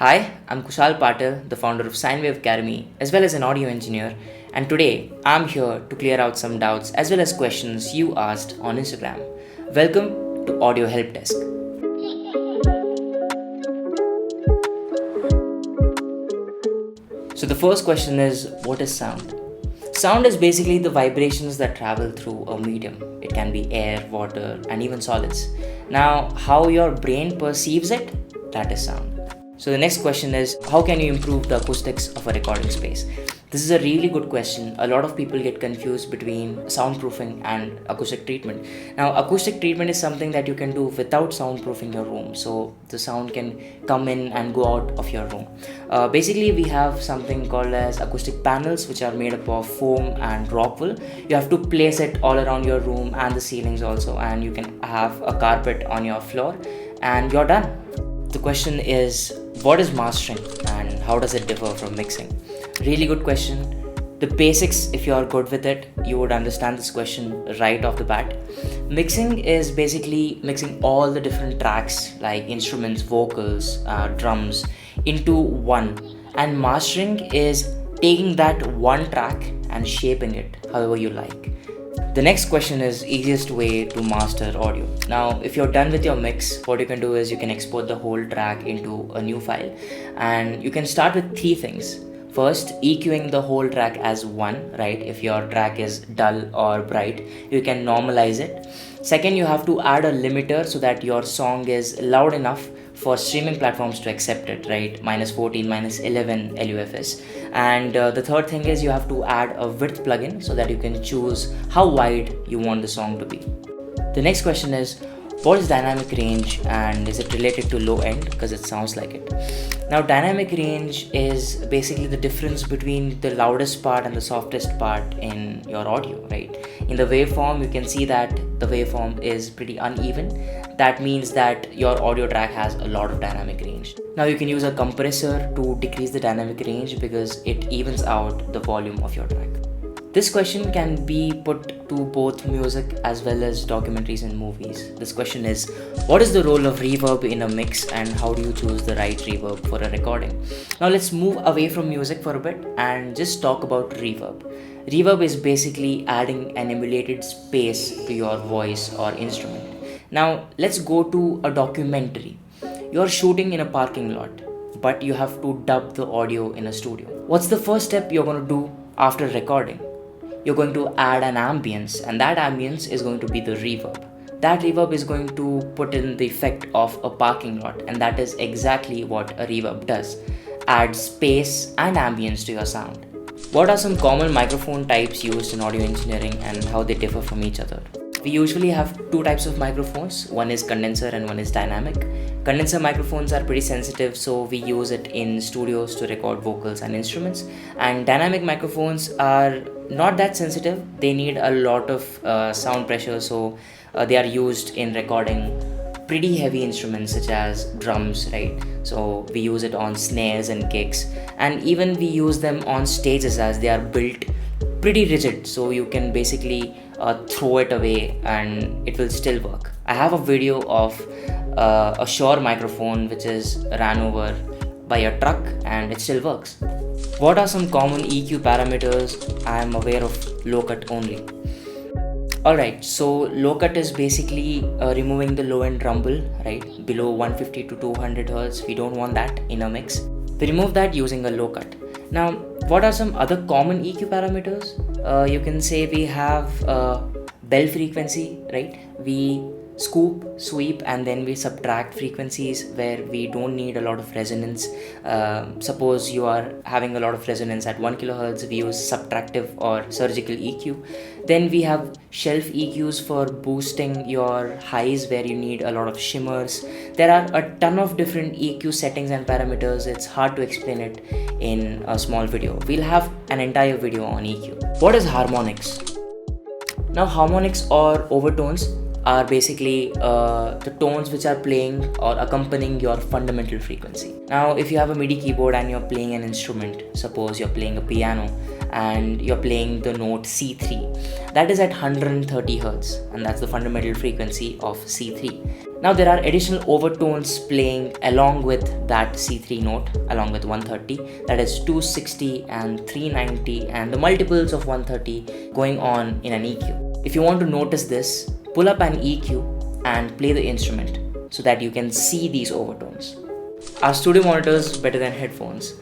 Hi, I'm Kushal Patil, the founder of Sinewave Academy, as well as an audio engineer, and today I'm here to clear out some doubts as well as questions you asked on Instagram. Welcome to Audio Help Desk. So the first question is, what is sound? Sound is basically the vibrations that travel through a medium. It can be air, water, and even solids. Now, how your brain perceives it, that is sound. So the next question is, how can you improve the acoustics of a recording space? This is a really good question. A lot of people get confused between soundproofing and acoustic treatment. Now, acoustic treatment is something that you can do without soundproofing your room. So the sound can come in and go out of your room. Basically, we have something called as acoustic panels, which are made up of foam and rock wool. You have to place it all around your room and the ceilings also. And you can have a carpet on your floor and you're done. The question is, what is mastering and how does it differ from mixing? Really good question. The basics, if you are good with it, you would understand this question right off the bat. Mixing is basically mixing all the different tracks like instruments, vocals, drums into one. And mastering is taking that one track and shaping it however you like. The next question is easiest way to master audio. Now, if you're done with your mix, what you can do is you can export the whole track into a new file, and you can start with three things. First, EQing the whole track as one, right? If your track is dull or bright, you can normalize it. Second, you have to add a limiter so that your song is loud enough for streaming platforms to accept it, right? -14, -11 LUFS. And the third thing is you have to add a width plugin so that you can choose how wide you want the song to be. The next question is, what is dynamic range and is it related to low end? Because it sounds like it. Now, dynamic range is basically the difference between the loudest part and the softest part in your audio, right? In the waveform, you can see that the waveform is pretty uneven. That means that your audio track has a lot of dynamic range. Now, you can use a compressor to decrease the dynamic range because it evens out the volume of your track. This question can be put to both music as well as documentaries and movies. This question is, what is the role of reverb in a mix and how do you choose the right reverb for a recording? Now let's move away from music for a bit and just talk about reverb. Reverb is basically adding an emulated space to your voice or instrument. Now let's go to a documentary. You're shooting in a parking lot, but you have to dub the audio in a studio. What's the first step you're going to do after recording? You're going to add an ambience, and that ambience is going to be the reverb. That reverb is going to put in the effect of a parking lot, and that is exactly what a reverb does. Add space and ambience to your sound. What are some common microphone types used in audio engineering and how they differ from each other? We usually have two types of microphones. One is condenser and one is dynamic. Condenser microphones are pretty sensitive, so we use it in studios to record vocals and instruments. And dynamic microphones are not that sensitive. They need a lot of sound pressure, so they are used in recording pretty heavy instruments such as drums, right? So we use it on snares and kicks, and even we use them on stages as they are built pretty rigid, so you can basically throw it away and it will still work. I have a video of a Shure microphone which is ran over by a truck and it still works. What are some common EQ parameters? I am aware of low cut only. Alright, so low cut is basically removing the low end rumble, right? Below 150 to 200 Hz, we don't want that in a mix. We remove that using a low cut. Now, what are some other common EQ parameters? You can say we have bell frequency, right? We scoop, sweep, and then we subtract frequencies where we don't need a lot of resonance. Suppose you are having a lot of resonance at 1 kHz, we use subtractive or surgical EQ. Then we have shelf EQs for boosting your highs where you need a lot of shimmers. There are a ton of different EQ settings and parameters. It's hard to explain it in a small video. We'll have an entire video on EQ. What is harmonics? Now, harmonics or overtones are basically the tones which are playing or accompanying your fundamental frequency. Now, if you have a MIDI keyboard and you're playing an instrument, suppose you're playing a piano and you're playing the note C3, that is at 130 Hz, and that's the fundamental frequency of C3. Now there are additional overtones playing along with that C3 note, along with 130, that is 260 and 390 and the multiples of 130 going on in an EQ. If you want to notice this, pull up an EQ and play the instrument so that you can see these overtones. Are studio monitors better than headphones?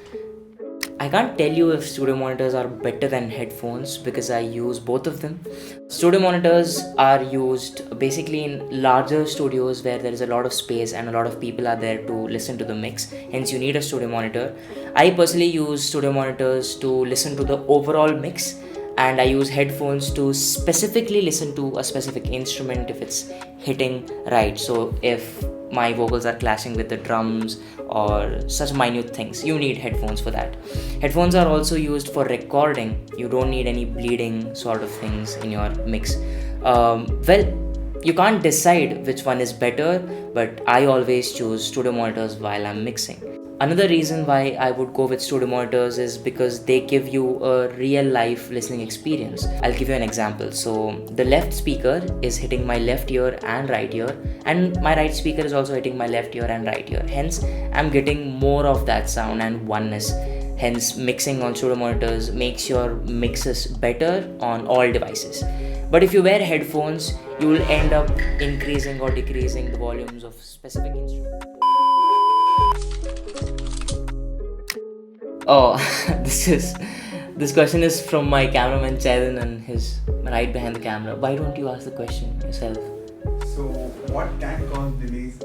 I can't tell you if studio monitors are better than headphones because I use both of them. Studio monitors are used basically in larger studios where there is a lot of space and a lot of people are there to listen to the mix. Hence you need a studio monitor. I personally use studio monitors to listen to the overall mix, and I use headphones to specifically listen to a specific instrument if it's hitting right. So if my vocals are clashing with the drums or such minute things, you need headphones for that. Headphones are also used for recording. You don't need any bleeding sort of things in your mix. You can't decide which one is better, but I always choose studio monitors while I'm mixing. Another reason why I would go with studio monitors is because they give you a real life listening experience. I'll give you an example. So the left speaker is hitting my left ear and right ear, and my right speaker is also hitting my left ear and right ear. Hence, I'm getting more of that sound and oneness. Hence, mixing on studio monitors makes your mixes better on all devices. But if you wear headphones, you will end up increasing or decreasing the volumes of specific instruments. Oh, this question is from my cameraman Chetan and his right behind the camera. Why don't you ask the question yourself? So, what can cause delays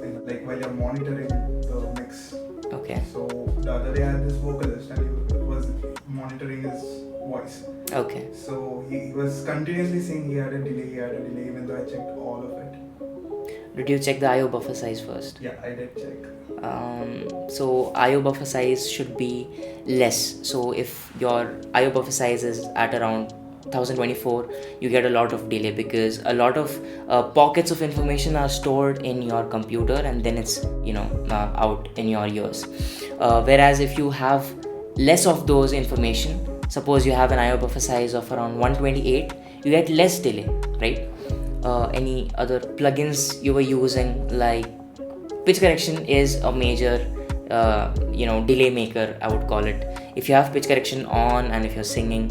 while you're monitoring the mix? Okay. So the other day I had this vocalist and he was monitoring his voice. Okay. So he was continuously saying he had a delay, even though I checked all of it. Did you check the IO buffer size first? Yeah, I did check. So IO buffer size should be less. So if your IO buffer size is at around 1024, you get a lot of delay because a lot of pockets of information are stored in your computer and then it's out in your ears. Whereas if you have less of those information, suppose you have an IO buffer size of around 128, you get less delay, right? Any other plugins you were using, like pitch correction is a major delay maker, I would call it. If you have pitch correction on and if you're singing,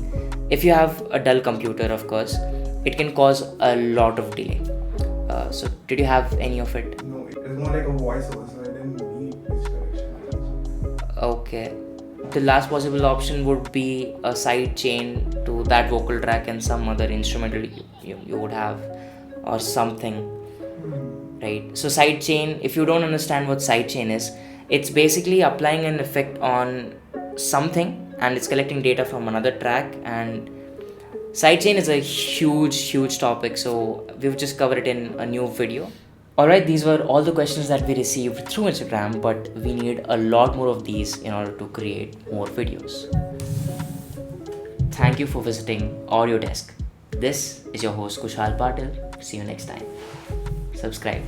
if you have a dull computer, of course, it can cause a lot of delay. So did you have any of it? No, it was more like a voiceover, so I didn't need pitch correction. Okay. The last possible option would be a side chain to that vocal track and some other instrumental you would have or something, right? So side chain, if you don't understand what side chain is, it's basically applying an effect on something and it's collecting data from another track. And sidechain is a huge topic, so we've just covered it in a new video. Alright, these were all the questions that we received through Instagram, but we need a lot more of these in order to create more videos. Thank you for visiting Audio Desk. This is your host Kushal Patil. See you next time. Subscribe.